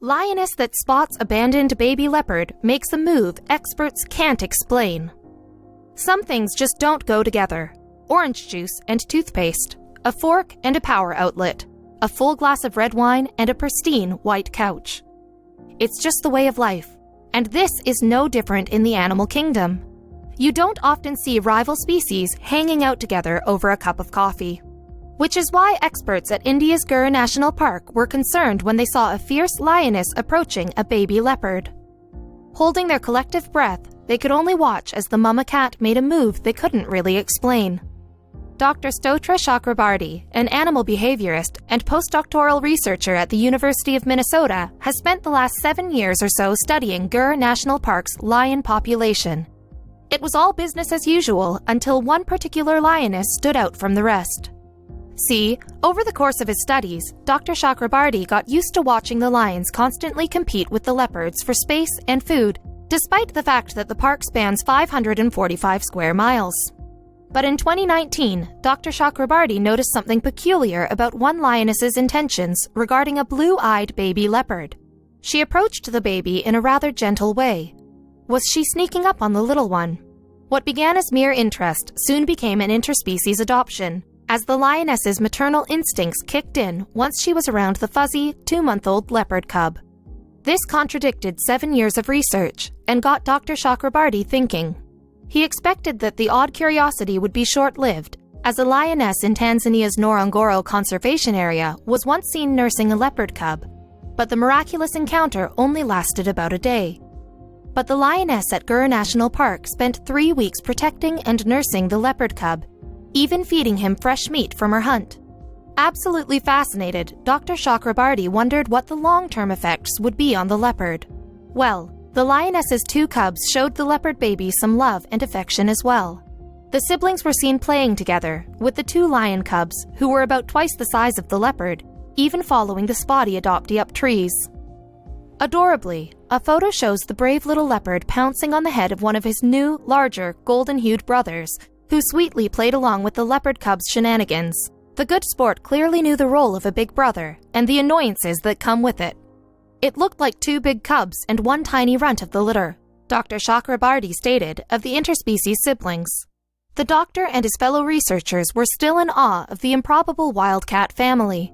Lioness that spots abandoned baby leopard makes a move experts can't explain. Some things just don't go together. Orange juice and toothpaste, a fork and a power outlet, a full glass of red wine and a pristine white couch. It's just the way of life, and this is no different in the animal kingdom. You don't often see rival species hanging out together over a cup of coffee. Which is why experts at India's Gir National Park were concerned when they saw a fierce lioness approaching a baby leopard. Holding their collective breath, they could only watch as the mama cat made a move they couldn't really explain. Dr. Stotra Chakrabarty, an animal behaviorist and postdoctoral researcher at the University of Minnesota, has spent the last 7 years or so studying Gir National Park's lion population. It was all business as usual until one particular lioness stood out from the rest. See, over the course of his studies, Dr. Chakrabarty got used to watching the lions constantly compete with the leopards for space and food, despite the fact that the park spans 545 square miles. But in 2019, Dr. Chakrabarty noticed something peculiar about one lioness's intentions regarding a blue-eyed baby leopard. She approached the baby in a rather gentle way. Was she sneaking up on the little one? What began as mere interest soon became an interspecies adoption, as the lioness's maternal instincts kicked in once she was around the fuzzy, 2-month-old leopard cub. This contradicted 7 years of research and got Dr. Chakrabarty thinking. He expected that the odd curiosity would be short-lived, as a lioness in Tanzania's Ngorongoro Conservation Area was once seen nursing a leopard cub, but the miraculous encounter only lasted about a day. But the lioness at Gir National Park spent 3 weeks protecting and nursing the leopard cub, even feeding him fresh meat from her hunt. Absolutely fascinated, Dr. Chakrabarty wondered what the long-term effects would be on the leopard. Well, the lioness's 2 cubs showed the leopard baby some love and affection as well. The siblings were seen playing together, with the 2 lion cubs, who were about twice the size of the leopard, even following the spotty adoptee up trees. Adorably, a photo shows the brave little leopard pouncing on the head of one of his new, larger, golden-hued brothers, who sweetly played along with the leopard cub's shenanigans. The good sport clearly knew the role of a big brother and the annoyances that come with it. It looked like 2 big cubs and 1 tiny runt of the litter, Dr. Chakrabarty stated of the interspecies siblings. The doctor and his fellow researchers were still in awe of the improbable wildcat family.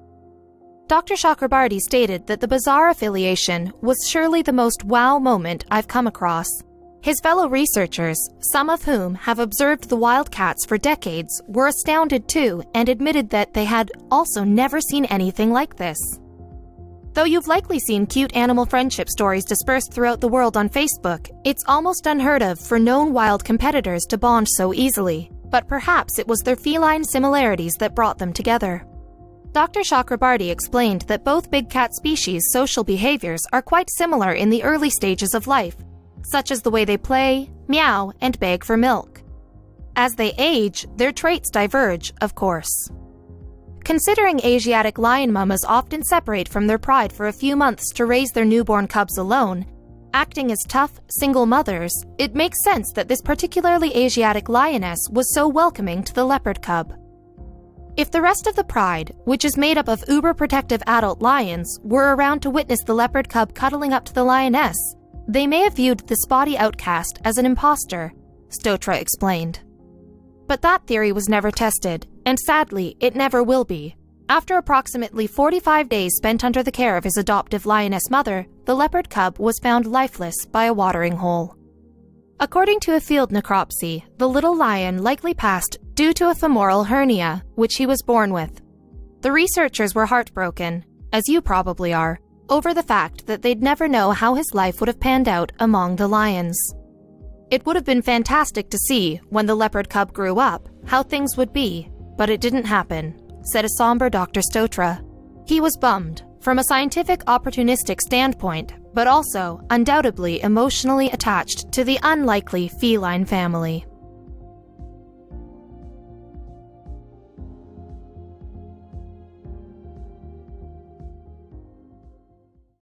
Dr. Chakrabarty stated that the bizarre affiliation was surely the most wow moment I've come across. His fellow researchers, some of whom have observed the wildcats for decades, were astounded too and admitted that they had also never seen anything like this. Though you've likely seen cute animal friendship stories dispersed throughout the world on Facebook, it's almost unheard of for known wild competitors to bond so easily, but perhaps it was their feline similarities that brought them together. Dr. Chakrabarty explained that both big cat species' social behaviors are quite similar in the early stages of life, such as the way they play, meow, and beg for milk. As they age, their traits diverge, of course. Considering Asiatic lion mamas often separate from their pride for a few months to raise their newborn cubs alone, acting as tough, single mothers, it makes sense that this particularly Asiatic lioness was so welcoming to the leopard cub. If the rest of the pride, which is made up of uber-protective adult lions, were around to witness the leopard cub cuddling up to the lioness, they may have viewed the spotty outcast as an imposter, Stotra explained. But that theory was never tested, and sadly, it never will be. After approximately 45 days spent under the care of his adoptive lioness mother, the leopard cub was found lifeless by a watering hole. According to a field necropsy, the little lion likely passed due to a femoral hernia, which he was born with. The researchers were heartbroken, as you probably are, over the fact that they'd never know how his life would have panned out among the lions. It would have been fantastic to see, when the leopard cub grew up, how things would be, but it didn't happen, said a somber Dr. Stotra. He was bummed, from a scientific opportunistic standpoint, but also undoubtedly emotionally attached to the unlikely feline family.